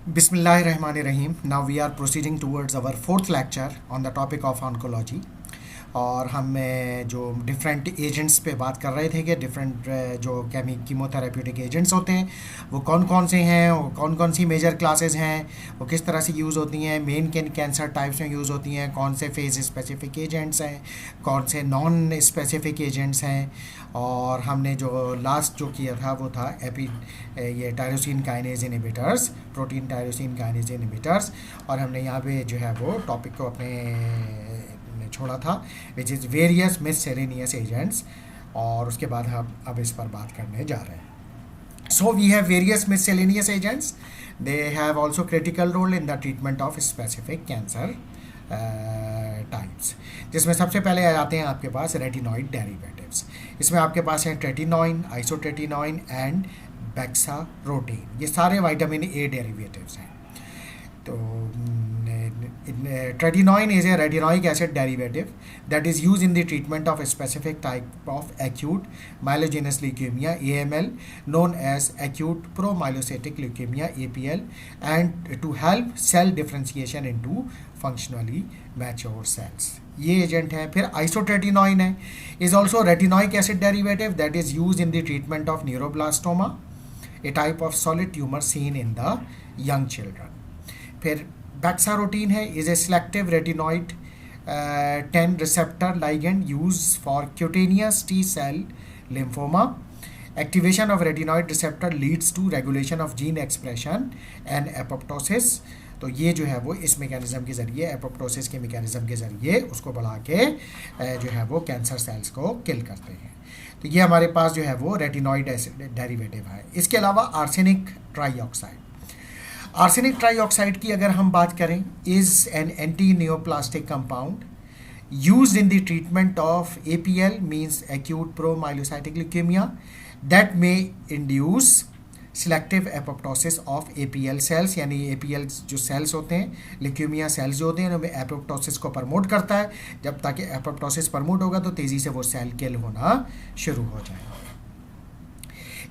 Bismillahirrahmanirrahim. Now we are proceeding towards our fourth lecture on the topic of oncology. और हमें जो different agents पे बात कर रहे थे कि डिफरेंट जो कीमोथेरेप्यूटिक एजेंट्स होते हैं वो कौन कौन से हैं, वो कौन कौन सी मेजर क्लासेस हैं, वो किस तरह से यूज़ होती हैं, मेन किन कैंसर टाइप्स में यूज़ होती हैं, कौन से फेज स्पेसिफिक एजेंट्स हैं, कौन से नॉन स्पेसिफिक एजेंट्स हैं। और हमने जो लास्ट जो किया था वो था ये tyrosine kinase inhibitors, protein tyrosine kinase inhibitors. और हमने यहाँ पे जो है वो टॉपिक को अपने छोड़ा था which is various miscellaneous agents, और उसके बाद हम अब इस पर बात करने जा रहे हैं। So we have various miscellaneous agents, they have also critical role in the treatment of specific cancer types, जिसमें सबसे पहले आ जाते हैं आपके पास रेटिनॉइड डेरिवेटिव्स। इसमें आपके पास हैं ट्रेटिनॉइन, आइसोट्रेटिनॉइन एंड बेक्सारोटीन। ये सारे विटामिन ए डेरिवेटिव्स हैं। तो tretinoin is a retinoic acid derivative that is used in the treatment of a specific type of acute myelogenous leukemia AML, known as acute promyelocytic leukemia APL, and to help cell differentiation into functionally mature cells. ये agent है। फिर isotretinoin है, is also retinoic acid derivative that is use in the treatment of neuroblastoma, A type of solid tumour seen in the young children. फिर बेक्सारोटीन है, is a selective retinoid 10 receptor ligand used for cutaneous T cell lymphoma. Activation of retinoid receptor leads to regulation of gene expression and apoptosis. तो ये जो है वो इस mechanism के ज़रिए, एपोप्टोसिस के मैकेनिज्म के ज़रिए उसको बढ़ा के जो है वो कैंसर सेल्स को किल करते हैं। तो ये हमारे पास जो है वो रेटिनॉइड एसिड डेरिवेटिव है। इसके अलावा आर्सेनिक ट्राईऑक्साइड, आर्सेनिक ट्राईऑक्साइड की अगर हम बात करें, is an anti neoplastic compound used in the treatment of APL, means acute promyelocytic leukemia, that may induce selective apoptosis of APL cells। यानी APL जो सेल्स होते हैं, ल्यूकेमिया सेल्स जो होते हैं, उनमें एपोप्टोसिस को प्रमोट करता है। जब तक एपोप्टोसिस प्रमोट होगा तो तेज़ी से वो सेल किल होना शुरू हो जाएंगे।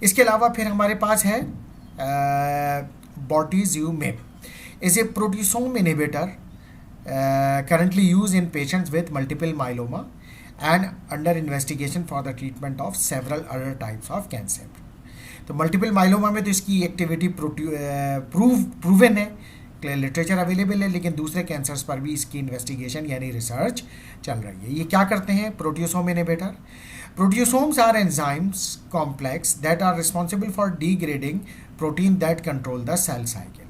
इसके अलावा फिर हमारे पास है bortezomib, is a proteasome inhibitor currently used in patients with multiple myeloma and under investigation for the treatment of several other types of cancer। तो मल्टीपल माइलोमा में तो इसकी एक्टिविटी प्रूवन है, लिटरेचर अवेलेबल है, लेकिन दूसरे कैंसर्स पर भी इसकी इन्वेस्टिगेशन यानी रिसर्च चल रही है। ये क्या करते हैं? Proteasome inhibitor. Proteasomes are enzymes complex that are responsible for degrading protein that control the cell cycle.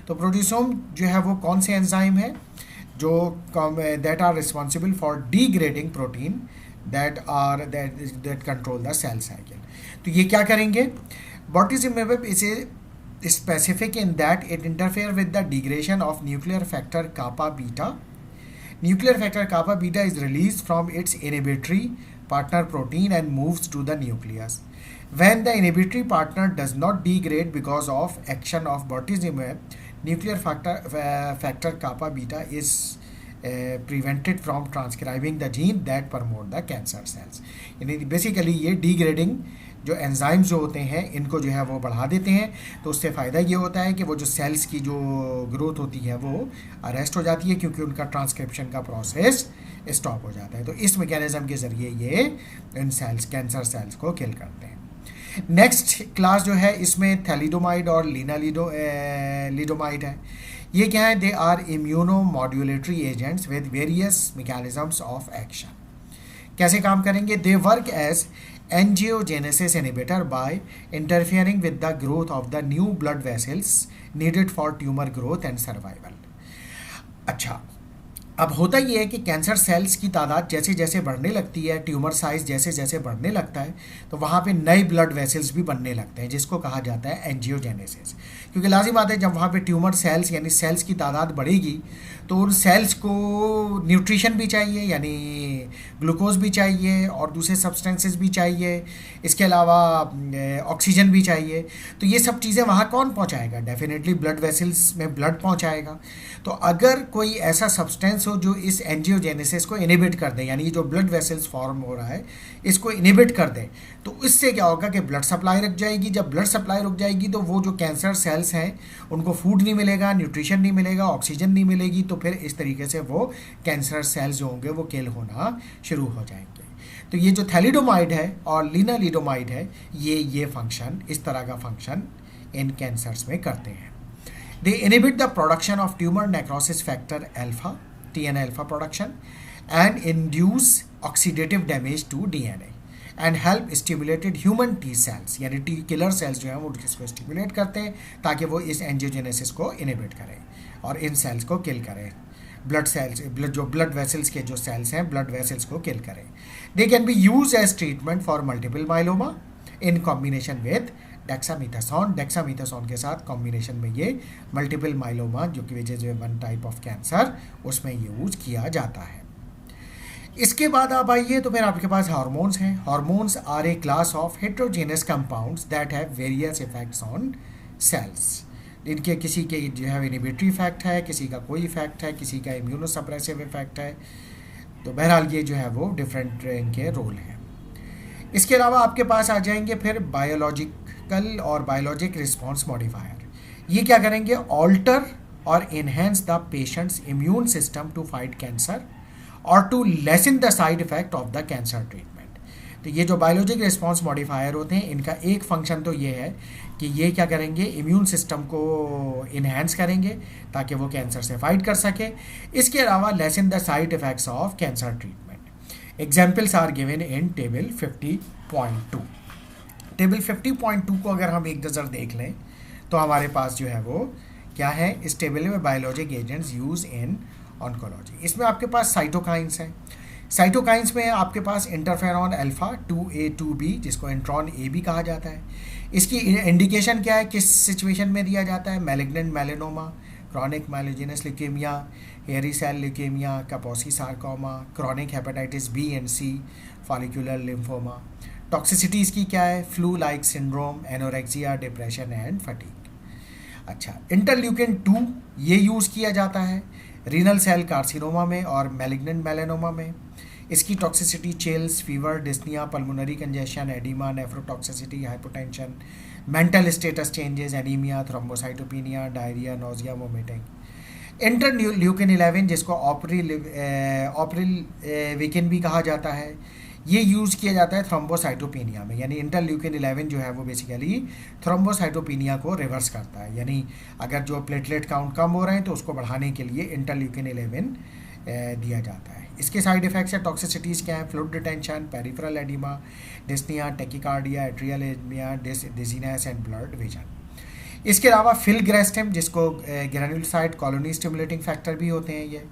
तो प्रोटियोसोम जो है वो कौन से एंजाइम है जो that are responsible for degrading protein that control the cell cycle. तो ये क्या करेंगे? bortezomib is a specific in that it interfere with the degradation of nuclear factor kappa beta. Nuclear factor kappa beta is released from its inhibitory partner protein and moves to the nucleus. When the inhibitory partner does not degrade because of action of bortezomib, nuclear factor kappa beta is prevented from transcribing the gene that promote the cancer cells. यानी basically ये degrading जो enzymes जो होते हैं इनको जो है वो बढ़ा देते हैं। तो उससे फ़ायदा ये होता है कि वो जो सेल्स की जो ग्रोथ होती है वो अरेस्ट हो जाती है, क्योंकि उनका ट्रांसक्रिप्शन का प्रोसेस स्टॉप हो जाता है। तो इस मैकेनिज्म के ज़रिए ये इन सेल्स, कैंसर सेल्स को किल करते हैं। नेक्स्ट क्लास जो है इसमें थैलिडोमाइड और लीनालिडोमाइड है। ये क्या है? They are immunomodulatory agents with various mechanisms of action. कैसे काम करेंगे? They work as angiogenesis inhibitor by interfering with the growth of the new blood vessels needed for tumor growth and survival। अच्छा, अब होता ये है कि cancer cells की तादाद जैसे जैसे बढ़ने लगती है, ट्यूमर साइज जैसे जैसे बढ़ने लगता है, तो वहाँ पे नए ब्लड वेसल्स भी बनने लगते हैं, जिसको कहा जाता है एंजियोजेनेसिस। क्योंकि लाजिम बात है जब वहाँ पे ट्यूमर सेल्स यानी सेल्स की तादाद बढ़ेगी तो उन सेल्स को न्यूट्रिशन भी चाहिए, यानी ग्लूकोज भी चाहिए और दूसरे सब्सटेंसेस भी चाहिए, इसके अलावा ऑक्सीजन भी चाहिए। तो ये सब चीज़ें वहाँ कौन पहुँचाएगा? डेफिनेटली ब्लड वेसल्स में ब्लड पहुँचाएगा। तो अगर कोई ऐसा सब्सटेंस ऑल्सो जो इस एंजियोजेनेसिस को इनिबिट कर दे, यानी जो ब्लड वेसल्स फॉर्म हो रहा है इसको इनिबिट कर दे, तो इससे क्या होगा कि ब्लड सप्लाई रुक जाएगी। जब ब्लड सप्लाई रुक जाएगी तो वो जो कैंसर सेल्स हैं उनको फूड नहीं मिलेगा, न्यूट्रिशन नहीं मिलेगा, ऑक्सीजन नहीं मिलेगी, तो फिर इस तरीके से वो कैंसर सेल्स जो होंगे वो किल होना शुरू हो जाएंगे। तो ये जो थैलिडोमाइड है और लिनालिडोमाइड है ये फंक्शन, इस तरह का फंक्शन इन कैंसर्स में करते हैं। They inhibit the production of tumour necrosis factor alpha, TNA alpha production, and induce oxidative damage to DNA and help stimulated human T cells, यानी T किलर सेल्स जो हैं वो इसको स्टिमुलेट करते हैं ताकि वो इस एंजियोजेनेसिस को इनिबिट करें और इन सेल्स को किल करें, ब्लड सेल्स, जो ब्लड वेसल्स के जो सेल्स हैं ब्लड वेसल्स को किल करें। They can be use as treatment for multiple myeloma in combination with dexamethasone. Dexamethasone के साथ कॉम्बिनेशन में ये मल्टीपल माइलोमा जो कि which is one type of cancer उसमें यूज किया जाता है। इसके बाद आप आइए तो फिर आपके पास हार्मोन्स हैं। Hormones are a class of heterogeneous compounds that have various effects on cells. इनके किसी के जो है इनिबिटरी इफेक्ट है, किसी का कोई इफेक्ट है, किसी का इम्यूनोसप्रेसिव इफेक्ट है, तो बहरहाल ये जो है वो डिफरेंट इनके रोल हैं। इसके अलावा आपके पास आ जाएंगे फिर बायोलॉजिकल और बायोलॉजिक रिस्पॉन्स मॉडिफायर। ये क्या करेंगे? ऑल्टर और enhance the patient's immune system to fight cancer और to lessen the side effect of the cancer treatment. तो ये जो बायोलॉजिक रिस्पॉन्स मॉडिफायर होते हैं इनका एक फंक्शन तो ये है कि ये क्या करेंगे? इम्यून सिस्टम को इन्हेंस करेंगे ताकि वो कैंसर से फाइट कर सके। इसके अलावा lessen the side effects of cancer treatment. Examples are given in table 50.2। Table 50.2 को अगर हम एक नज़र देख लें तो हमारे पास जो है वो क्या है? इस टेबल में biologic agents use in oncology. इसमें आपके पास साइटोकाइंस हैं। साइटोकाइंस में आपके पास इंटरफेरॉन अल्फा 2A 2B जिसको इंट्रॉन ए भी कहा जाता है। इसकी इंडिकेशन क्या है? किस सिचुएशन में दिया जाता है? Malignant melanoma, chronic myelogenous leukaemia, hairy cell leukaemia, Kaposi sarcoma, chronic hepatitis B and C, follicular lymphoma. Toxicity इसकी क्या है? Flu like syndrome, anorexia, depression and fatigue. अच्छा, इंटरल्यूकिन 2 ये यूज़ किया जाता है रीनल सेल कार्सिनोमा में और मैलिग्नेंट मेलेनोमा में। इसकी toxicity chills, fever, dyspnoea, pulmonary congestion, oedema, nephrotoxicity, hypotension, mental status changes, anaemia, thrombocytopenia, diarrhoea, nausea, vomiting. Interleukin 11 जिसको ऑपरिल वीकेन भी कहा जाता है, ये यूज़ किया जाता है थ्रोम्बोसाइटोपिनिया में। यानी इंटरल्यूकिन 11 जो है वो बेसिकली थ्रोम्बोसाइटोपिनिया को रिवर्स करता है। यानी अगर जो प्लेटलेट काउंट कम हो रहे हैं तो उसको बढ़ाने के लिए इंटरल्यूकिन 11 दिया जाता है। इसके साइड इफेक्ट्स या टॉक्सिसिटीज़ क्या है? Fluid retention, peripheral oedema, dyspnoea, tachycardia, atrial oedema, dizziness and blurred vision. इसके अलावा फिलग्रेस्टिन जिसको ग्रेन्युलोसाइट कॉलोनी स्टिमुलेटिंग फैक्टर भी होते हैं,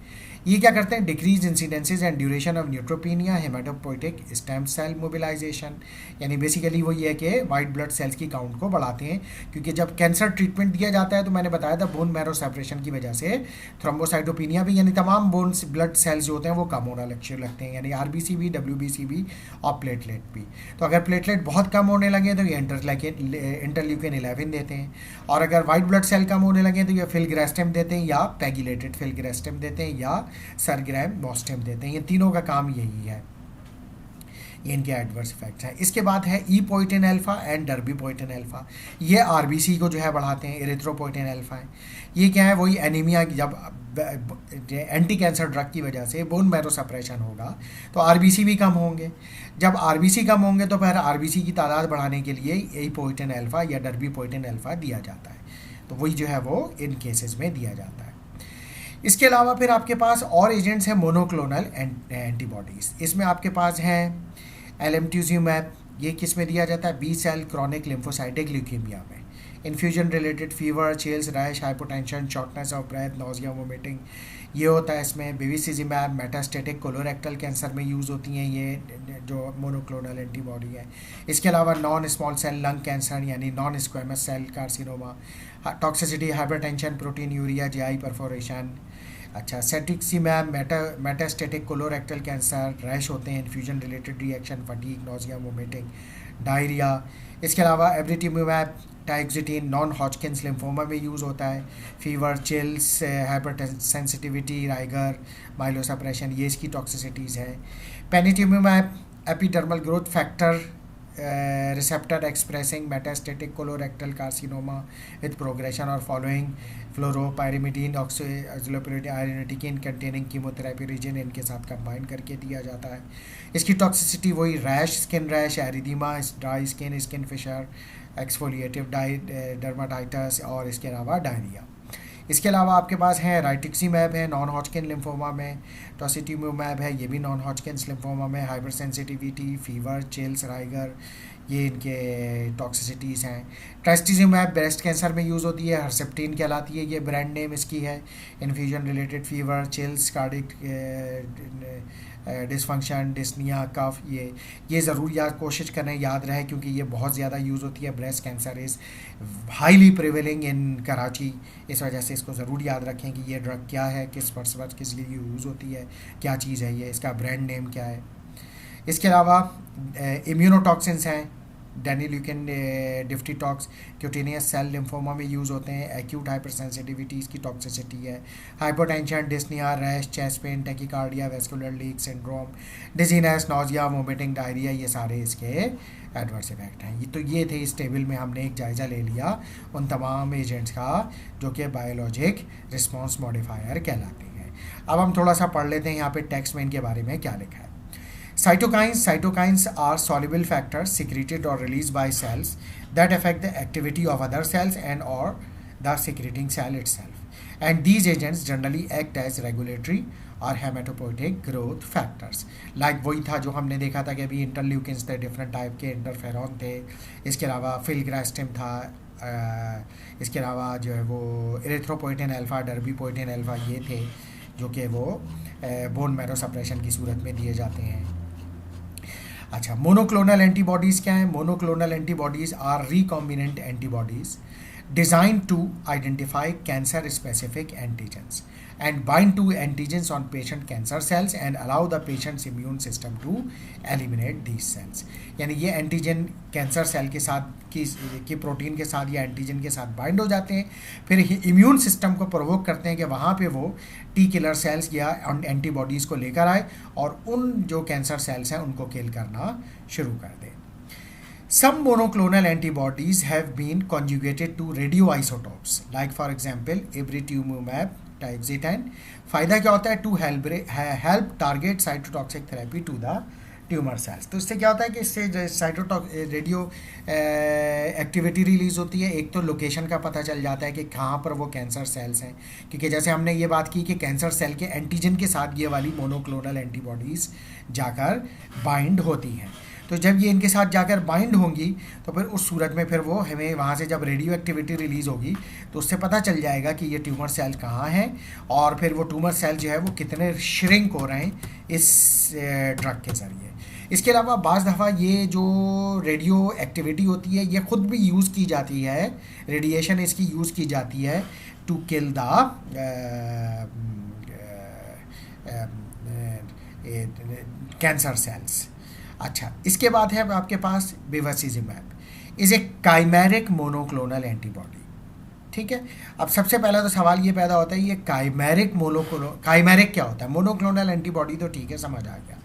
ये क्या करते हैं? Decrease incidences and duration of neutropenia, haematopoietic stem cell mobilisation. यानी बेसिकली वो ये है कि वाइट ब्लड सेल्स की काउंट को बढ़ाते हैं, क्योंकि जब कैंसर ट्रीटमेंट दिया जाता है तो मैंने बताया था बोन मैरो सेपरेशन की वजह से थ्रोम्बोसाइटोपिनिया भी, यानी तमाम बोन ब्लड सेल्स जो होते हैं वो कम होना लगते हैं, यानी RBC भी, WBC भी और प्लेटलेट भी। तो अगर प्लेटलेट बहुत कम होने लगे तो ये इंटरल्यूकिन 11 देते हैं, और अगर वाइट ब्लड सेल कम होने लगे तो ये फिलग्रेस्टिन देते हैं या पैगिलेटेड फिलग्रेस्टिन देते हैं या सरग्राम नोस्टिम देते हैं। ये तीनों का काम यही है, ये इनके एडवर्स इफेक्ट्स हैं। इसके बाद है ईपोइटिन अल्फा एंड डर्बीपोइटिन अल्फा। ये RBC को जो है बढ़ाते हैं। एरिथ्रोपोइटिन अल्फा है, ये क्या है? वही एनीमिया, जब एंटी कैंसर ड्रग की वजह से बोन मैरो सप्रेशन होगा तो RBC भी कम होंगे। जब RBC कम होंगे तो फिर RBC की तादाद बढ़ाने के लिए ईपोइटिन अल्फा या डर्बीपोइटिन अल्फा दिया जाता है। तो वही जो है वो इन केसेस में दिया जाता है। इसके अलावा फिर आपके पास और एजेंट्स हैं मोनोक्लोनल एंटीबॉडीज़। इसमें आपके पास हैं एलिम्टुजिमैब, ये किस में दिया जाता है? B cell chronic lymphocytic leukaemia में। Infusion related fever, chills, rash, hypotension, shortness of breath, nausea, vomiting, ये होता है इसमें। बेविसिजिमैब मेटास्टेटिक कोलोरेक्टल कैंसर में यूज़ होती हैं ये जो मोनोक्लोनल एंटीबॉडी है। इसके अलावा non small cell lung cancer यानी non squamous cell carcinoma. Toxicity, hypertension, proteinuria, GI perforation. अच्छा, cetuximab metastatic colorectal cancer, rash होते हैं, infusion related reaction, fatigue, nausea, vomiting, diarrhoea. इसके अलावा ibritumomab tiuxetan non Hodgkin's lymphoma में use होता है। Fever, chills, hypersensitivity, rigor, myelosuppression, ये इसकी टॉक्सिसिटीज़ है। Panitumumab epidermal growth factor receptor expressing metastatic colorectal carcinoma with progression or following fluoropyrimidine, oxaliplatin, irinotecan containing chemotherapy region इनके साथ combine करके दिया जाता है। इसकी टॉक्सिसिटी वही rash, skin rash, erythema, dry skin, skin fissure, exfoliative dermatitis और इसके अलावा डायरिया। इसके अलावा आपके पास है राइटिक्सीमैब है नॉन हॉजकिन लिम्फोमा में, टॉसिट्यूमैब है ये भी नॉन हॉजकिन लिम्फोमा में, hyper sensitivity, fever, chills, rigor, ये इनके टॉक्सिसिटीज़ हैं। ट्रास्टिज्यूमैब ब्रेस्ट कैंसर में यूज़ होती है, हर्सेप्टिन कहलाती है, ये ब्रांड नेम इसकी है। Infusion related fever, chills, cardiac dysfunction, dyspnoea, cough, ये ज़रूर कोशिश करें याद रहे क्योंकि ये बहुत ज़्यादा यूज़ होती है। Breast cancer is highly prevailing in Karachi, इस वजह से इसको ज़रूर याद रखें कि ये ड्रग क्या है, किस पर्पस पर किस लिए यूज़ होती है, क्या चीज़ है ये, इसका ब्रांड नेम क्या है। इसके अलावा इम्यूनोटॉक्सिन्स हैं, denileukin, diftitox, cutaneous cell lymphoma में यूज़ होते हैं। एक्यूट हाइपर सेंसिटिविटी इसकी टॉक्सिसिटी है। Hypotension, dyspnoea, rash, chest pain, tachycardia, vascular leak syndrome, dizziness, nausea, vomiting, diarrhoea, ये सारे इसके एडवर्स इफेक्ट हैं। तो ये थे इस टेबल में हमने एक जायज़ा ले लिया उन तमाम एजेंट्स का जो कि बायोलॉजिक रिस्पॉन्स मॉडिफायर कहलाते हैं। अब हम थोड़ा सा पढ़ लेते हैं यहाँ पे टेक्स्ट में इनके बारे में क्या लिखा है। Cytokines are soluble factors secreted or released by cells that affect the activity of other cells and or the secreting cell itself. And these agents generally act as regulatory or hematopoietic growth factors. Like वही था जो हमने देखा था कि अभी interleukins थे, different type के इंटरफेरॉन थे, इसके अलावा फिल्ग्रास्टिम था, इसके अलावा जो है वो इरेथ्रोपोइटिन अल्फा, डर्बीपोइटिन अल्फा, ये थे जो कि वो बोन मैरो सप्रेशन की सूरत में दिए जाते हैं। अच्छा, मोनोक्लोनल एंटीबॉडीज़ क्या हैं? Monoclonal antibodies are recombinant antibodies designed to identify cancer specific antigens and bind to antigens on patient cancer cells and allow the patient's immune system to eliminate these cells. यानी ये antigen cancer cell के साथ की protein के साथ या antigen के साथ बाइंड हो जाते हैं, फिर इम्यून सिस्टम को प्रोवोक करते हैं कि वहाँ पे वो टी किलर सेल्स या एंटीबॉडीज़ को लेकर आए और उन जो कैंसर सेल्स हैं उनको किल करना शुरू कर दें। Some monoclonal antibodies have been conjugated to radioisotopes, like for example Abritumumab, Taxotere. फ़ायदा क्या होता है? To help target cytotoxic therapy to the tumour cells. तो इससे क्या होता है कि इससे रेडियो एक्टिविटी रिलीज़ होती है। एक तो लोकेशन का पता चल जाता है कि कहाँ पर वो कैंसर सेल्स हैं, क्योंकि जैसे हमने ये बात की कि कैंसर सेल के एंटीजन के साथ ये वाली मोनोक्लोनल एंटीबॉडीज़ जाकर बाइंड होती हैं। तो जब ये इनके साथ जाकर बाइंड होंगी तो फिर उस सूरत में फिर वो हमें वहाँ से जब रेडियो एक्टिविटी रिलीज़ होगी तो उससे पता चल जाएगा कि ये ट्यूमर सेल कहाँ हैं और फिर वो ट्यूमर सेल जो है वो कितने श्रिंक हो रहे हैं इस ड्रग के ज़रिए। इसके अलावा बाज़ दफ़ा ये जो रेडियो एक्टिविटी होती है ये ख़ुद भी यूज़ की जाती है, रेडिएशन इसकी यूज़ की जाती है to kill the cancer cells. अच्छा, इसके बाद है आपके पास bevacizumab is a chimeric monoclonal antibody. ठीक है, अब सबसे पहला तो सवाल ये पैदा होता है ये काइमेरिक क्या होता है? मोनोक्लोनल एंटीबॉडी तो ठीक है, समझ आ गया।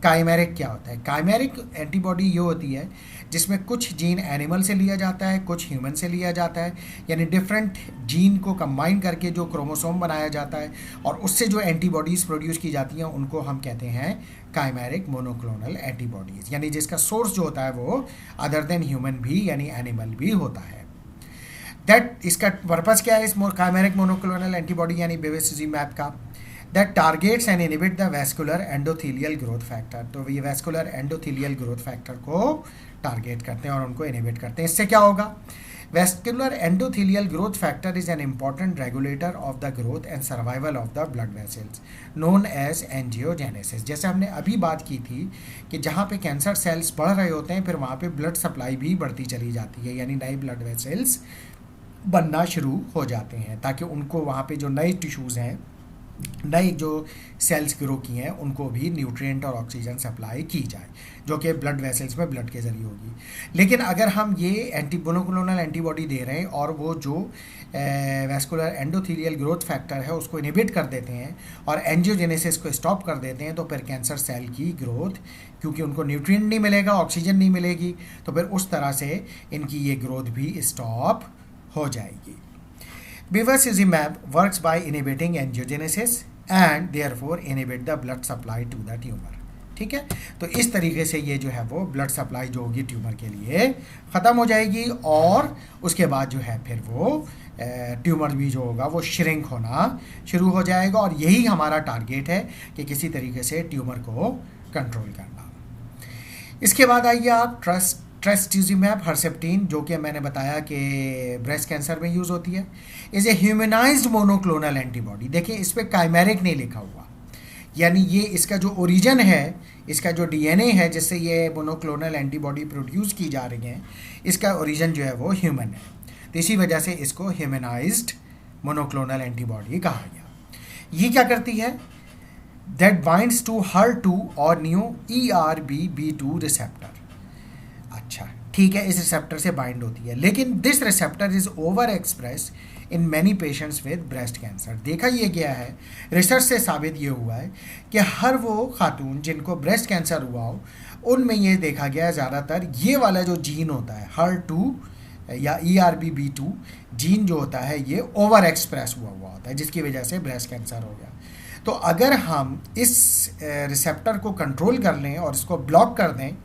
काइमेरिक क्या होता है? काइमेरिक एंटीबॉडी ये होती है जिसमें कुछ जीन एनिमल से लिया जाता है, कुछ ह्यूमन से लिया जाता है, यानी डिफरेंट जीन को कंबाइन करके जो क्रोमोसोम बनाया जाता है और उससे जो एंटीबॉडीज़ प्रोड्यूस की जाती हैं उनको हम कहते हैं काइमेरिक मोनोक्लोनल एंटीबॉडीज़, यानी जिसका सोर्स जो होता है वो अदर देन ह्यूमन भी यानी एनिमल भी होता है। इसका पर्पज़ क्या है इस काइमेरिक मोनोक्लोनल एंटीबॉडी यानी बेवसीज़िमैब का? that targets and inhibit the vascular endothelial growth factor। तो ये vascular endothelial growth factor को टारगेट करते हैं और उनको इनहिबिट करते हैं। इससे क्या होगा? vascular endothelial growth factor is an important regulator of the growth and survival of the blood vessels known as angiogenesis। जैसे हमने अभी बात की थी कि जहाँ पे कैंसर सेल्स बढ़ रहे होते हैं फिर वहाँ पे ब्लड सप्लाई भी बढ़ती चली जाती है, यानी नए ब्लड वेसल्स बनना शुरू हो जाते हैं ताकि उनको वहाँ पे जो नए टिश्यूज़ हैं नई जो सेल्स ग्रो की हैं उनको भी न्यूट्रिएंट और ऑक्सीजन सप्लाई की जाए, जो कि ब्लड वेसल्स में ब्लड के जरिए होगी। लेकिन अगर हम ये मोनोक्लोनल एंटीबॉडी दे रहे हैं और वो जो वैस्कुलर एंडोथेलियल ग्रोथ फैक्टर है उसको इनहिबिट कर देते हैं और एंजियोजेनेसिस को स्टॉप कर देते हैं, तो फिर कैंसर सेल की ग्रोथ, क्योंकि उनको न्यूट्रिएंट नहीं मिलेगा, ऑक्सीजन नहीं मिलेगी, तो फिर उस तरह से इनकी ये ग्रोथ भी स्टॉप हो जाएगी। Bevacizumab works by inhibiting angiogenesis and therefore inhibit the blood supply to the tumor। ठीक है, तो इस तरीके से ये जो है वो ब्लड सप्लाई जो होगी ट्यूमर के लिए ख़त्म हो जाएगी और उसके बाद जो है फिर वो ट्यूमर भी जो होगा वो श्रिंक होना शुरू हो जाएगा। और यही हमारा टारगेट है कि किसी तरीके से ट्यूमर को कंट्रोल करना। इसके बाद आइए आप ट्रस्टुजिमैब हर्सेप्टिन, जो कि मैंने बताया कि ब्रेस्ट कैंसर में यूज़ होती है, is a humanised monoclonal antibody. देखिए इस पर काइमेरिक नहीं लिखा हुआ, यानी ये इसका जो ओरिजिन है, इसका जो डीएनए है जिससे ये मोनोक्लोनल एंटीबॉडी प्रोड्यूस की जा रही हैं, इसका ओरिजिन जो है वो ह्यूमन है, तो इसी वजह से इसको ह्यूमनाइज्ड मोनोक्लोनल एंटीबॉडी कहा गया। ये क्या करती है? दैट बाइंड्स टू HER2 और न्यू ERBB2 रिसेप्टर। अच्छा ठीक है, इस रिसेप्टर से बाइंड होती है, लेकिन this receptor is over express in many patients with breast cancer. देखा ये गया है, रिसर्च से साबित ये हुआ है कि हर वो खातून जिनको ब्रेस्ट कैंसर हुआ हो उनमें ये देखा गया है ज़्यादातर ये वाला जो जीन होता है HER2 या ERBB2 जीन जो होता है ये ओवर एक्सप्रेस हुआ होता है, जिसकी वजह से ब्रेस्ट कैंसर हो गया। तो अगर हम इस रिसेप्टर को कंट्रोल कर लें और इसको ब्लॉक कर दें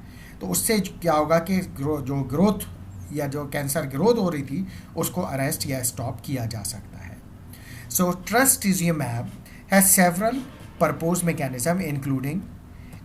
तो उससे क्या होगा कि जो ग्रोथ या जो कैंसर ग्रोथ हो रही थी उसको अरेस्ट या स्टॉप किया जा सकता है। So trastuzumab has several purpose mechanism including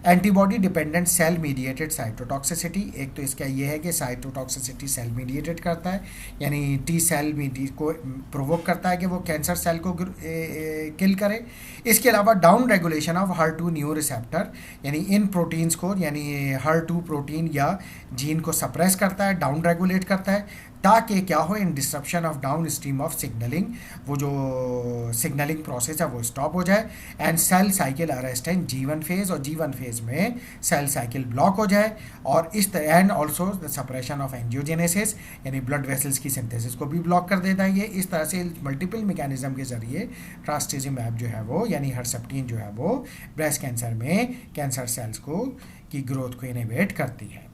antibody dependent cell mediated cytotoxicity. एक तो इसका ये है कि साइटोटॉक्सिसिटी सेल मीडिएटेड करता है, यानी टी सेल को प्रोवोक करता है कि वो कैंसर सेल को किल करे। इसके अलावा down regulation of HER2 new receptor, यानी इन प्रोटीन्स को, यानी HER2 प्रोटीन या जीन को सप्रेस करता है, डाउन रेगुलेट करता है, ताकि क्या हो, in disruption of downstream of signalling, वो जो सिग्नलिंग प्रोसेस है वो स्टॉप हो जाए, and cell cycle arrest in G1 phase, और G1 फेज में सेल साइकिल ब्लॉक हो जाए, और इस तरह and also the suppression of angiogenesis, यानी ब्लड वेसल्स की सिंथेसिस को भी ब्लॉक कर देता है। ये इस तरह से मल्टीपल मैकेनिज्म के जरिए ट्रस्टुजिमैब जो है वो, यानी हर्सेप्टिन जो है वो ब्रेस्ट कैंसर में कैंसर सेल्स को की ग्रोथ को इनहिबिट करती है।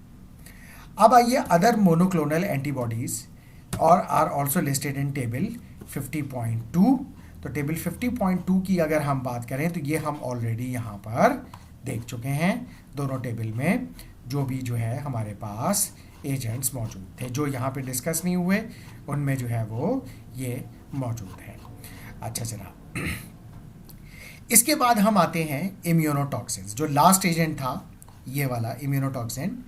अब आइए अदर मोनोक्लोनल एंटीबॉडीज़ और are also listed in table 50.2। तो टेबल 50.2 की अगर हम बात करें तो ये हम ऑलरेडी यहाँ पर देख चुके हैं, दोनों टेबल में जो भी जो है हमारे पास एजेंट्स मौजूद थे, जो यहाँ पे डिस्कस नहीं हुए उनमें जो है वो ये मौजूद है। अच्छा जनाब, इसके बाद हम आते हैं इम्यूनोटॉक्सिन्स। जो लास्ट एजेंट था ये वाला इम्यूनोटॉक्सिन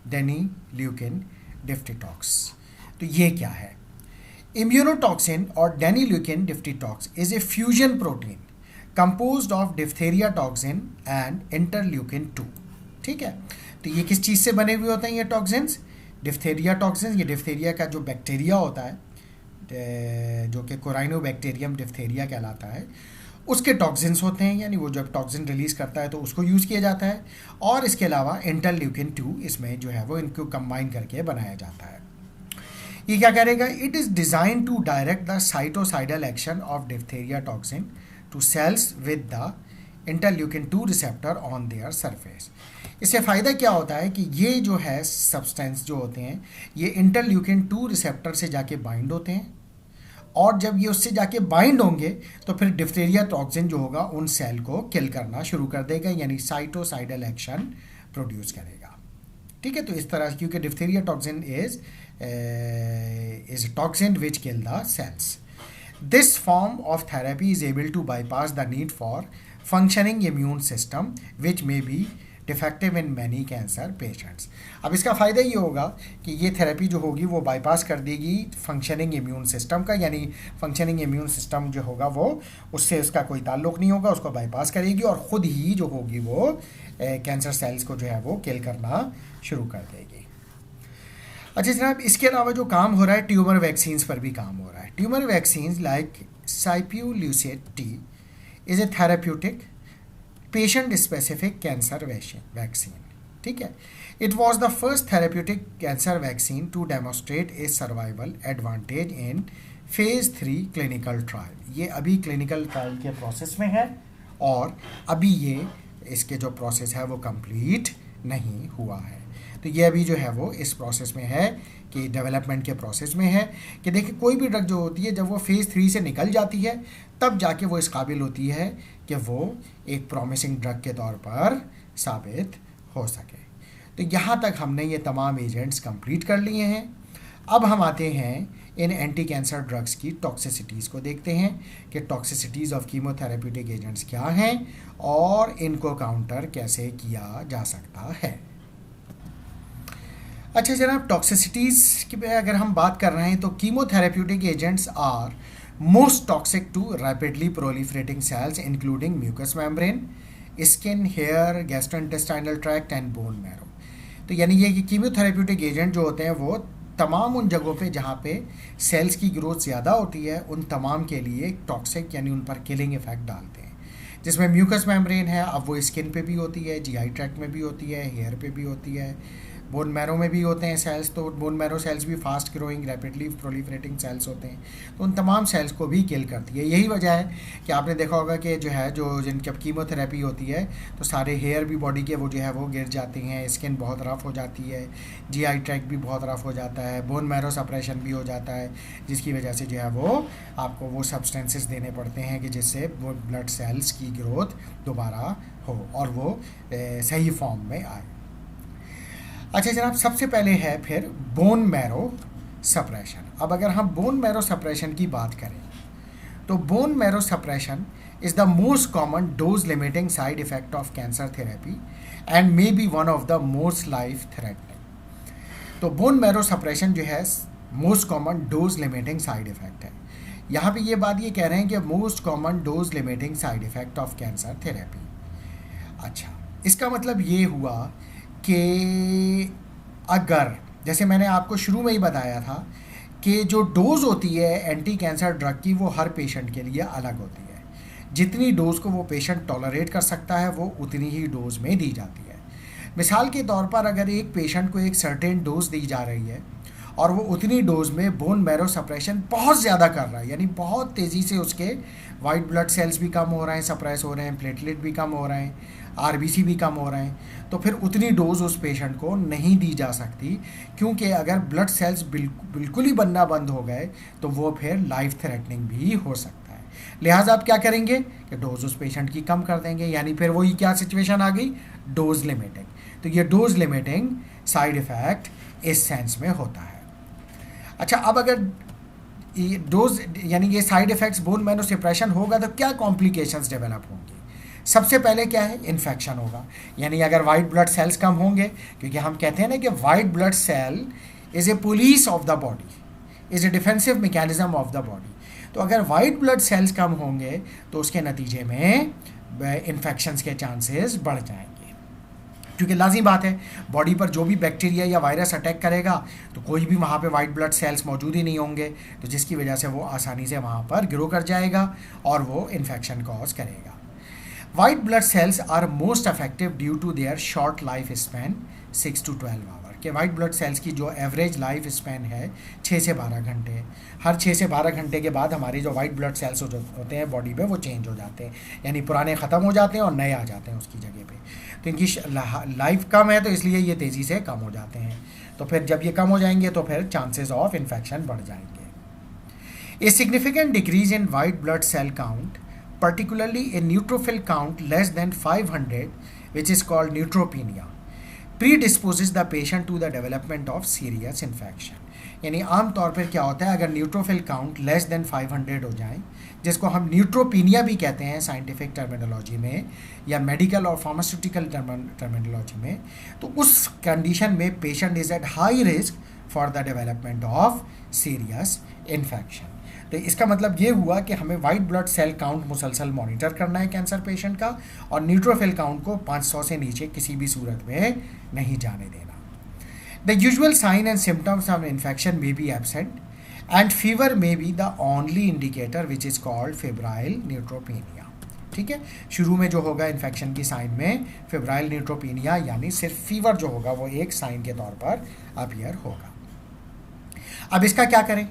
डेनील्यूकिन डिफ्टीटॉक्स। तो ये क्या है? इम्यूनोटॉक्सिन और denileukin diftitox is a fusion protein composed of diphtheria toxin and interleukin 2। ठीक है, तो ये किस चीज़ से बने हुए होते हैं ये टॉक्सिन्स? Diphtheria toxin. ये डिप्थेरिया का जो बैक्टीरिया होता है जो कि कोराइनोबैक्टीरियम डिप्थेरिया कहलाता है, उसके टॉक्सिन्स होते हैं, यानी वो जब टॉक्सिन रिलीज करता है तो उसको यूज़ किया जाता है। और इसके अलावा इंटरल्यूकिन 2 इसमें जो है वो इनको कंबाइन करके बनाया जाता है। ये क्या करेगा? It is design to direct the cytocidal action of diphtheria toxin to cells with the interleukin 2 receptor on their surface. इससे फ़ायदा क्या होता है कि ये जो है सब्सटेंस जो होते हैं ये इंटरल्यूकिन 2 रिसेप्टर से जाके बाइंड होते हैं, और जब ये उससे जाके बाइंड होंगे तो फिर डिप्थेरिया टॉक्सिन जो होगा उन सेल को किल करना शुरू कर देगा, यानी साइटोसाइडल एक्शन प्रोड्यूस करेगा। ठीक है, तो इस तरह, क्योंकि diphtheria toxin is toxin which kill the cells. This form of therapy is able to bypass the need for functioning immune system which may be defective in many cancer patients. अब इसका फ़ायदा ये होगा कि ये थेरेपी जो होगी वो बाईपास कर देगी फंक्शनिंग इम्यून सिस्टम का, यानी फंक्शनिंग इम्यून सिस्टम जो होगा वो उससे उसका कोई ताल्लुक़ नहीं होगा, उसको बाईपास करेगी और ख़ुद ही जो होगी वो कैंसर सेल्स को जो है वो किल करना शुरू कर देगी। अच्छा जनाब, इसके अलावा जो काम हो रहा है ट्यूमर वैक्सीन्स पर भी काम हो रहा है। Tumour vaccines like sipuleucel T is a therapeutic patient specific cancer vaccine, ठीक है। It was the first therapeutic cancer vaccine to demonstrate a survival advantage in phase 3 clinical trial. ये अभी क्लिनिकल ट्रायल के प्रोसेस में है और अभी ये इसके जो प्रोसेस है वो कंप्लीट नहीं हुआ है। तो ये अभी जो है वो इस प्रोसेस में है कि डेवलपमेंट के प्रोसेस में है कि देखिए कोई भी ड्रग जो होती है जब वो फेज़ 3 से निकल जाती है तब जाके वो इस काबिल होती है कि वो एक प्रॉमिसिंग ड्रग के तौर पर साबित हो सके। तो यहाँ तक हमने ये तमाम एजेंट्स कंप्लीट कर लिए हैं। अब हम आते हैं इन एंटी कैंसर ड्रग्स की टॉक्सिसिटीज़ को देखते हैं कि टॉक्सिसिटीज़ ऑफ कीमोथेरेप्यूटिक एजेंट्स क्या हैं और इनको काउंटर कैसे किया जा सकता है। अच्छा जनाब, टॉक्सिसिटीज़ की अगर हम बात कर रहे हैं तो chemotherapeutic agents are most toxic to rapidly proliferating cells including mucous membrane, skin, hair, gastrointestinal tract and bone marrow. तो यानी ये कि कीमोथेरेप्यूटिक एजेंट जो होते हैं वो तमाम उन जगहों पे जहाँ पे सेल्स की ग्रोथ ज़्यादा होती है उन तमाम के लिए टॉक्सिक यानी उन पर किलिंग इफेक्ट डालते हैं। जिसमें म्यूकस मेम्ब्रेन है, अब वो स्किन पे भी होती है, जीआई ट्रैक्ट में भी होती है, हेयर पे भी होती है, बोन मैरो में भी होते हैं सेल्स। तो बोन मैरो सेल्स भी fast growing rapidly proliferating cells होते हैं, तो उन तमाम सेल्स को भी किल करती है। यही वजह है कि आपने देखा होगा कि जो है जो जिनकी कीमोथेरेपी होती है तो सारे हेयर भी बॉडी के वो जो है वो गिर जाते हैं, स्किन बहुत रफ हो जाती है, जीआई ट्रैक्ट भी बहुत रफ हो जाता है, बोन मैरो सप्रेशन भी हो जाता है, जिसकी वजह से जो है वो आपको वो सब्सटेंसेस देने पड़ते हैं कि जिससे वो ब्लड सेल्स की ग्रोथ दोबारा हो और वो सही फॉर्म में आए। अच्छा जनाब, सबसे पहले है फिर बोन मैरो सप्रेशन। अब अगर हम बोन मैरो सप्रेशन की बात करें तो bone marrow suppression is the most common dose limiting side effect of cancer therapy and may be one of the most life threatening. तो बोन मैरो सप्रेशन जो है most common dose limiting side effect है। यहाँ पे ये बात ये कह रहे हैं कि most common dose limiting side effect of cancer therapy. अच्छा, इसका मतलब ये हुआ कि अगर जैसे मैंने आपको शुरू में ही बताया था कि जो डोज़ होती है एंटी कैंसर ड्रग की वो हर पेशेंट के लिए अलग होती है। जितनी डोज़ को वो पेशेंट टॉलरेट कर सकता है वो उतनी ही डोज़ में दी जाती है। मिसाल के तौर पर अगर एक पेशेंट को एक सर्टेन डोज दी जा रही है और वो उतनी डोज में बोन मैरो सप्रेशन बहुत ज़्यादा कर रहा है, यानी बहुत तेज़ी से उसके वाइट ब्लड सेल्स भी कम हो रहे हैं, सप्रेस हो रहे हैं, प्लेटलेट भी कम हो रहे हैं, आरबीसी भी कम हो रहे हैं, तो फिर उतनी डोज उस पेशेंट को नहीं दी जा सकती, क्योंकि अगर ब्लड सेल्स बिल्कुल ही बनना बंद हो गए तो वो फिर लाइफ थ्रेटनिंग भी हो सकता है। लिहाजा आप क्या करेंगे कि डोज उस पेशेंट की कम कर देंगे, यानी फिर वही क्या सिचुएशन आ गई, डोज लिमिटिंग। तो ये डोज लिमिटिंग साइड इफेक्ट इस सेंस में होता है। अच्छा, अब अगर डोज यानी ये side effects bone marrow suppression होगा तो क्या कॉम्प्लिकेशंस डेवलप होंगी। सबसे पहले क्या है, इन्फेक्शन होगा, यानी अगर वाइट ब्लड सेल्स कम होंगे, क्योंकि हम कहते हैं ना कि white blood cell is a police of the body, is a defensive mechanism of the body. तो अगर वाइट ब्लड सेल्स कम होंगे तो उसके नतीजे में इन्फेक्शंस के चांसेस बढ़ जाएंगे, क्योंकि लाज़मी बात है बॉडी पर जो भी बैक्टीरिया या वायरस अटैक करेगा तो कोई भी वहाँ पे वाइट ब्लड सेल्स मौजूद ही नहीं होंगे, तो जिसकी वजह से वो आसानी से वहाँ पर ग्रो कर जाएगा और वो इन्फेक्शन कॉज करेगा। White blood cells are most effective due to their short life span 6 to 12 hour, कि वाइट ब्लड सेल्स की जो एवरेज लाइफ स्पैन है 6 से 12 घंटे। हर 6 से 12 घंटे के बाद हमारी जो वाइट ब्लड सेल्स होते हैं बॉडी पे वो चेंज हो जाते हैं, यानी पुराने ख़त्म हो जाते हैं और नए आ जाते हैं उसकी जगह पे। तो इनकी लाइफ कम है तो इसलिए ये तेज़ी से कम हो जाते हैं, तो फिर जब ये कम हो जाएंगे तो फिर चांसेस ऑफ इन्फेक्शन बढ़ जाएंगे। A significant decrease in white blood cell count, particularly a neutrophil count less than 500, which is called neutropenia, predisposes the patient to the development of serious infection। यानी आम तौर पर क्या होता है, अगर न्यूट्रोफिल काउंट लेस देन 500 हो जाए, जिसको हम न्यूट्रोपीनिया भी कहते हैं साइंटिफिक टर्मिनोलॉजी में या मेडिकल और फार्मास्यूटिकल टर्मिनोलॉजी में, तो उस कंडीशन में patient is at high risk for the development of serious infection. तो इसका मतलब ये हुआ कि हमें वाइट ब्लड सेल काउंट मुसलसल मॉनिटर करना है कैंसर पेशेंट का, और न्यूट्रोफिल काउंट को 500 से नीचे किसी भी सूरत में नहीं जाने देना। The usual sign and symptoms of infection may be absent and fever may be the only indicator which is called febrile neutropenia. ठीक है, शुरू में जो होगा इन्फेक्शन की साइन में फेब्राइल न्यूट्रोपीनिया यानी सिर्फ फीवर जो होगा वो एक साइन के तौर पर अपीयर होगा। अब इसका क्या करें,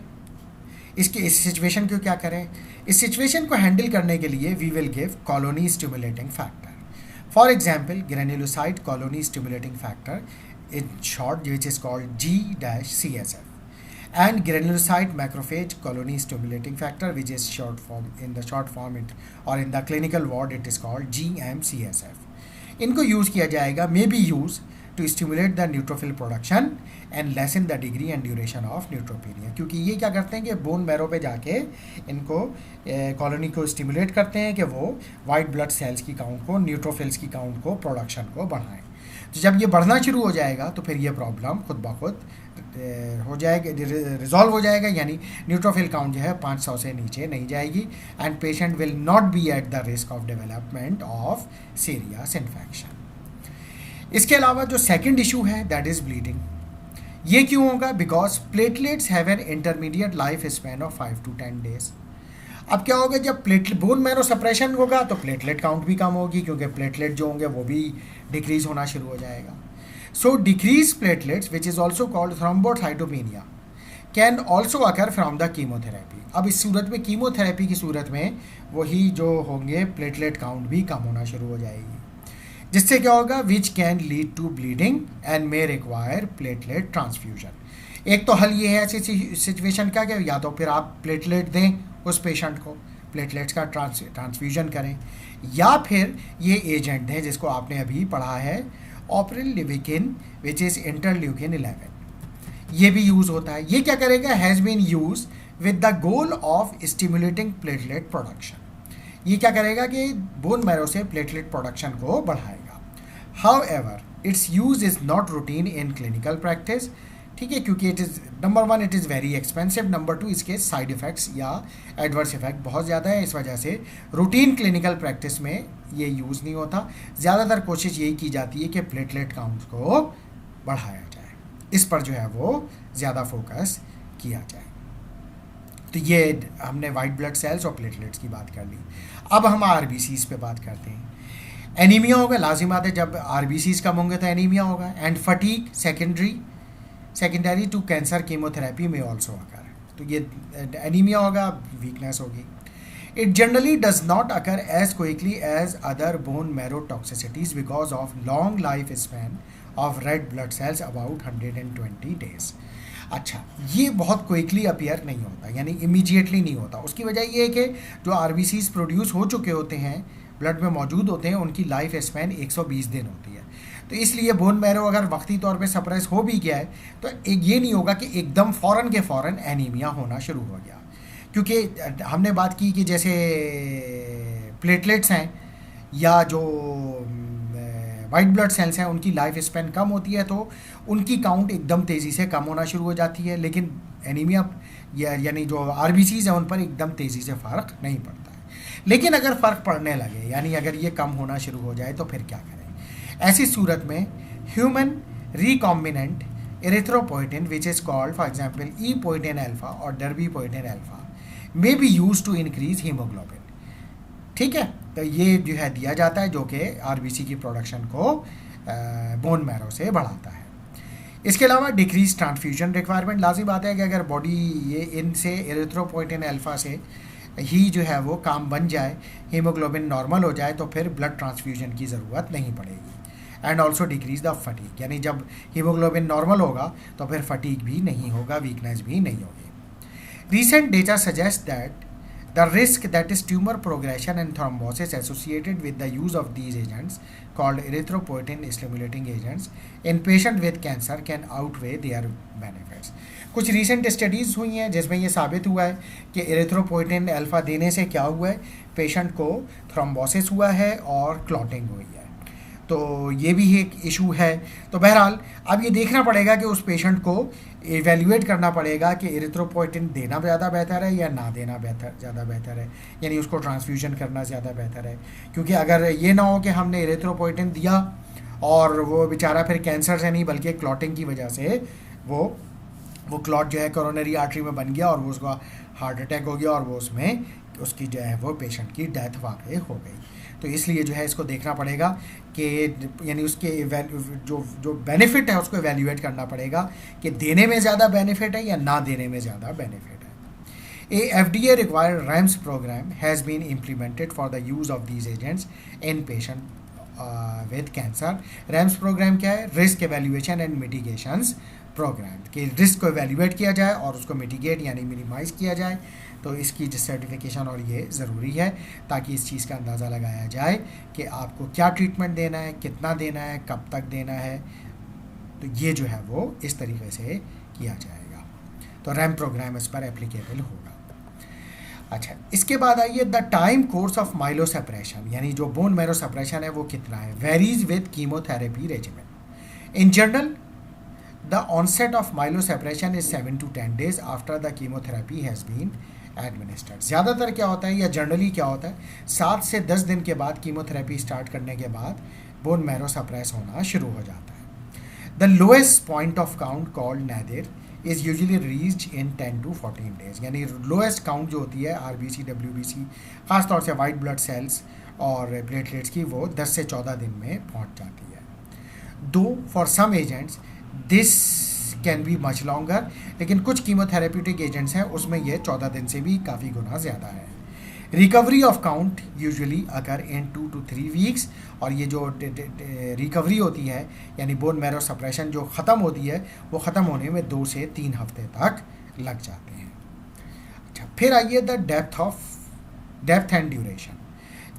इस सिचुएशन को क्या करें? इस सिचुएशन को हैंडल करने के लिए we will give colony stimulating factor. For example granulocyte colony stimulating factor in short which is called G-CSF and granulocyte macrophage colony stimulating factor which is short form in the short form or in the clinical word it is called GM-CSF. इनको use किया जाएगा, may be used to stimulate the neutrophil production and lessen the degree and duration of neutropenia, क्योंकि ये क्या करते हैं कि bone marrow पे जाके इनको कॉलोनी को स्टिमुलेट करते हैं कि वो वाइट ब्लड सेल्स की काउंट को, न्यूट्रोफिल्स की काउंट को, प्रोडक्शन को बढ़ाएं। तो जब ये बढ़ना शुरू हो जाएगा तो फिर ये प्रॉब्लम खुद ब खुद हो जाएगा, रिजॉल्व हो जाएगा, यानी न्यूट्रोफिल काउंट जो है 500 से नीचे नहीं जाएगी and patient will not be at the risk of development of serious infection. इसके अलावा जो सेकंड इशू है दैट इज़ ब्लीडिंग। ये क्यों होगा? Because platelets have an intermediate life span of 5 to 10 days। अब क्या होगा, जब प्लेटलेट बोन मैरो सप्रेशन होगा तो प्लेटलेट काउंट भी कम होगी, क्योंकि प्लेटलेट जो होंगे वो भी डिक्रीज होना शुरू हो जाएगा। So decrease platelets which is also called thrombocytopenia can also occur from the chemotherapy. अब इस सूरत में कीमोथेरेपी की सूरत में वही जो होंगे प्लेटलेट काउंट भी कम होना शुरू हो जाएगी, जिससे क्या होगा, which can lead to bleeding and may require platelet transfusion. एक तो हल ये है ऐसी सिचुएशन का कि या तो फिर आप प्लेटलेट दें उस पेशेंट को, प्लेटलेट्स का ट्रांसफ्यूजन करें, या फिर ये एजेंट दें जिसको आपने अभी पढ़ा है ऑप्रिलिविकिन विच इज़ इंटरल्यूकिन 11, ये भी यूज़ होता है। ये क्या करेगा, has been use with the goal of stimulating platelet production. ये क्या करेगा कि बोन मैरो से प्लेटलेट प्रोडक्शन को बढ़ाएगा। However its use is not routine in clinical practice, ठीक है, क्योंकि it is number 1 it is very expensive, number 2 इसके साइड इफ़ेक्ट्स या एडवर्स इफेक्ट बहुत ज़्यादा है, इस वजह से रूटीन क्लिनिकल प्रैक्टिस में ये यूज़ नहीं होता। ज़्यादातर कोशिश यही की जाती है कि प्लेटलेट काउंट को बढ़ाया जाए, इस पर जो है वो ज़्यादा फोकस किया जाए। तो ये हमने वाइट ब्लड सेल्स और प्लेटलेट्स की बात कर ली। अब हम आरबीसीज पे बात करते हैं। एनीमिया होगा, लाजिम बात है, जब आरबीसीज कम होंगे तो एनीमिया होगा। And fatigue secondary to cancer chemotherapy में ऑल्सो अकर, तो ये एनीमिया होगा, वीकनेस होगी। It generally does not occur as quickly as other bone marrow toxicities because of long life span of red blood cells about 120 days। अच्छा, ये बहुत quickly appear नहीं होता, यानी इमीडिएटली नहीं होता। उसकी वजह ये है कि जो आरबीसीज प्रोड्यूस हो चुके होते हैं, ब्लड में मौजूद होते हैं, उनकी लाइफ स्पैन 120 दिन होती है। तो इसलिए बोन मैरो अगर वक्ती तौर पे सप्रेस हो भी गया है तो एक ये नहीं होगा कि एकदम फ़ौरन के फ़ौरन एनीमिया होना शुरू हो गया, क्योंकि हमने बात की कि जैसे प्लेटलेट्स हैं या जो वाइट ब्लड सेल्स हैं उनकी लाइफ स्पैन कम होती है, तो उनकी काउंट एकदम तेज़ी से कम होना शुरू हो जाती है, लेकिन एनीमिया यानी जो आरबीसीज हैं उन पर एकदम तेज़ी से फ़र्क नहीं पड़ता है। लेकिन अगर फ़र्क पड़ने लगे, यानी अगर ये कम होना शुरू हो जाए, तो फिर क्या करें? ऐसी सूरत में human recombinant erythropoietin which is called for example epoetin alfa और darbepoetin alfa may be use to increase haemoglobin, ठीक है। तो ये जो है दिया जाता है, जो कि आरबीसी की प्रोडक्शन को बोन मैरो से बढ़ाता है। इसके अलावा डिक्रीज ट्रांसफ्यूजन रिक्वायरमेंट, लाजिम बात है कि अगर बॉडी ये इनसे एरिथ्रोपोइटिन अल्फा से ही जो है वो काम बन जाए, हीमोग्लोबिन नॉर्मल हो जाए, तो फिर ब्लड ट्रांसफ्यूजन की ज़रूरत नहीं पड़ेगी। And also decrease the fatigue, यानी जब हीमोग्लोबिन नॉर्मल होगा तो फिर फटीग भी नहीं होगा, वीकनेस भी नहीं होगी। Recent data suggests that the risk that is tumor progression and thrombosis associated with the use of these agents called erythropoietin stimulating agents in patient with cancer can outweigh their benefits। कुछ recent studies हुई हैं जिसमें ये साबित हुआ है कि erythropoietin alpha देने से क्या हुआ है, पेशेंट को थ्रोम्बोसिस हुआ है और क्लॉटिंग हुई है। तो ये भी एक इशू है। तो बहरहाल अब ये देखना पड़ेगा कि उस पेशेंट को इवेल्युएट करना पड़ेगा कि एरिथ्रोपोइटिन देना ज़्यादा बेहतर है या ना देना ज़्यादा बेहतर है, यानी उसको ट्रांसफ्यूजन करना ज़्यादा बेहतर है। क्योंकि अगर ये ना हो कि हमने एरिथ्रोपोइटिन दिया और वो बेचारा फिर कैंसर से नहीं बल्कि क्लॉटिंग की वजह से वो वो क्लॉट जो है कोरोनरी आर्टरी में बन गया और वो उसका हार्ट अटैक हो गया और वो उसमें उसकी जो है वो पेशेंट की डेथ वाकई हो गई। तो इसलिए जो है इसको देखना पड़ेगा कि यानी उसके जो जो बेनिफिट है उसको एवेल्यूएट करना पड़ेगा कि देने में ज़्यादा बेनिफिट है या ना देने में ज़्यादा बेनिफिट है। ए FDA required RAMS program has been implemented for the use of these agents in patient with cancer। RAMS programme क्या है? Risk evaluation and mitigations programme, कि रिस्क को एवेल्यूएट किया जाए और उसको मिटिगेट यानी मिनिमाइज़ किया जाए। तो इसकी जो सर्टिफिकेशन और ये ज़रूरी है ताकि इस चीज़ का अंदाज़ा लगाया जाए कि आपको क्या ट्रीटमेंट देना है, कितना देना है, कब तक देना है। तो ये जो है वो इस तरीके से किया जाएगा। तो रैम प्रोग्राम इस पर एप्लीकेबल होगा। अच्छा, इसके बाद आइए the time course of myelosuppression, यानी जो बोन मैरो सप्रेशन है वो कितना है, varies with chemotherapy regimen. In general the onset of myelosuppression is 7 to 10 days after the chemotherapy has been administered. ज़्यादातर क्या होता है या जनरली क्या होता है, 7 से 10 दिन के बाद कीमोथेरेपी स्टार्ट करने के बाद बोन मैरो सप्रेस होना शुरू हो जाता है। The lowest point of count called nadir is usually reached in 10 to 14 days, यानी लोएस्ट काउंट जो होती है RBC WBC ख़ासतौर से वाइट ब्लड सेल्स और प्लेटलेट्स की, वो 10 से 14 दिन में पहुंच जाती है। Though for some agents this can be much longer, लेकिन कुछ कीमोथेरेप्यूटिक एजेंट्स हैं उसमें ये 14 दिन से भी काफ़ी गुना ज़्यादा है। रिकवरी ऑफ काउंट यूजुअली अगर इन 2 to 3 weeks, और ये जो रिकवरी होती है यानी बोन मैरो सप्रेशन जो ख़त्म होती है वो ख़त्म होने में 2 से 3 हफ्ते तक लग जाते हैं। अच्छा, फिर आइए the depth and duration.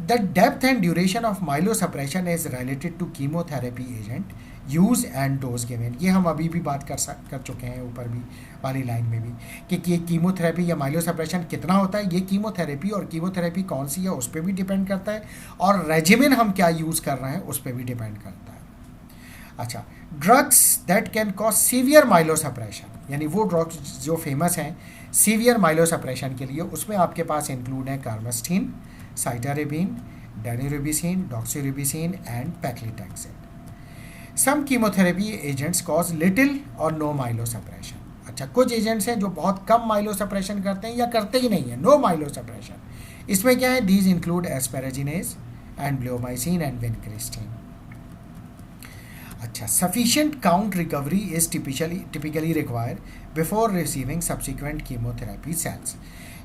The depth and duration of myelosuppression is related to chemotherapy agent use and dose given. ये हम अभी भी बात कर चुके हैं ऊपर भी वाली लाइन में भी कि कीमोथेरेपी या माइलोसप्रेशन कितना होता है। ये कीमोथेरेपी और कीमोथेरेपी कौन सी है उस पर भी डिपेंड करता है, और रेजिमेन हम क्या यूज़ कर रहे हैं उस पर भी डिपेंड करता है। अच्छा, drugs that can cause severe myelosuppression, यानी वो ड्रग्स जो फेमस हैं सीवियर माइलोसप्रेशन के लिए, उसमें आपके पास इंक्लूड है carmustine, cytarabine, daunorubicin, doxorubicin and paclitaxel. Some chemotherapy agents cause little or no myelosuppression. अच्छा, कुछ एजेंट्स हैं जो बहुत कम माइलोसप्रेशन करते हैं या करते ही नहीं है, नो माइलोसप्रेशन। इसमें क्या है, these include asparaginase and bleomycin and vincristine. अच्छा, sufficient count recovery is typically required before receiving subsequent chemotherapy cells.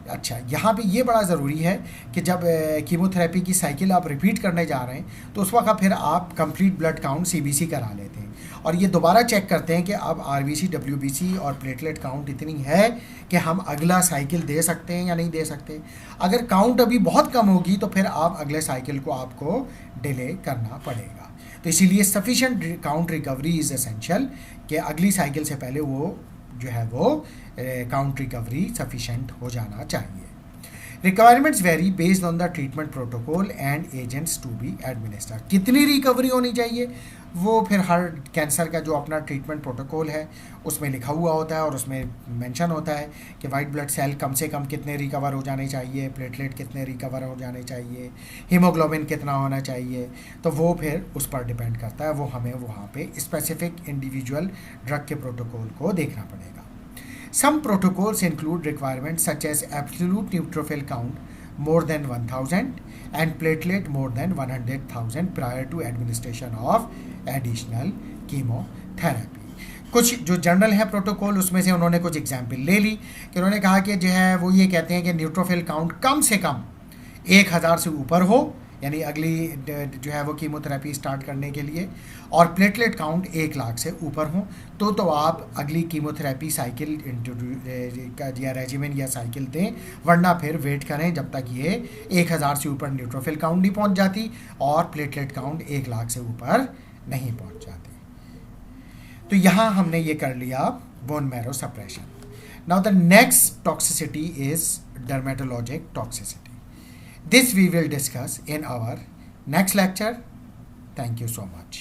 अच्छा, यहाँ पे ये बड़ा ज़रूरी है कि जब कीमोथेरेपी की साइकिल आप रिपीट करने जा रहे हैं तो उस वक्त फिर आप कंप्लीट ब्लड काउंट CBC करा लेते हैं और ये दोबारा चेक करते हैं कि अब RBC WBC और प्लेटलेट काउंट इतनी है कि हम अगला साइकिल दे सकते हैं या नहीं दे सकते। अगर काउंट अभी बहुत कम होगी तो फिर आप अगले साइकिल को आपको डिले करना पड़ेगा। तो इसीलिए sufficient count recovery is essential, कि अगली साइकिल से पहले वो जो है वो काउंट रिकवरी सफिशिएंट हो जाना चाहिए। Requirements vary based on the treatment protocol and agents to be administer. कितनी रिकवरी होनी चाहिए वो फिर हर कैंसर का जो अपना ट्रीटमेंट प्रोटोकॉल है उसमें लिखा हुआ होता है और उसमें मेंशन होता है कि वाइट ब्लड सेल कम से कम कितने रिकवर हो जाने चाहिए, प्लेटलेट कितने रिकवर हो जाने चाहिए, हीमोग्लोबिन कितना होना चाहिए। तो वो फिर उस पर डिपेंड करता है, वो हमें वहाँ पे स्पेसिफिक इंडिविजुअल ड्रग के प्रोटोकॉल को देखना पड़ेगा। Some protocols include requirements such as absolute neutrophil count more than 1000 and platelet more than 100,000 prior to administration of additional chemotherapy। कुछ जो जर्नल है प्रोटोकॉल उसमें से उन्होंने कुछ एग्जाम्पल ले ली कि उन्होंने कहा कि जो है वो ये कहते हैं कि न्यूट्रोफिल काउंट कम से कम 1000 से ऊपर हो, यानी अगली जो है वो कीमोथेरेपी स्टार्ट करने के लिए, और प्लेटलेट काउंट 1 लाख से ऊपर हो तो आप अगली कीमोथेरेपी साइकिल या रेजिमेन या साइकिल दें, वरना फिर वेट करें जब तक ये 1000 से ऊपर न्यूट्रोफिल काउंट नहीं पहुंच जाती और प्लेटलेट काउंट 1 लाख से ऊपर नहीं पहुंच जाती। तो यहाँ हमने ये कर लिया bone marrow suppression. Now the next toxicity is dermatologic toxicity. This we will discuss in our next lecture. Thank you so much.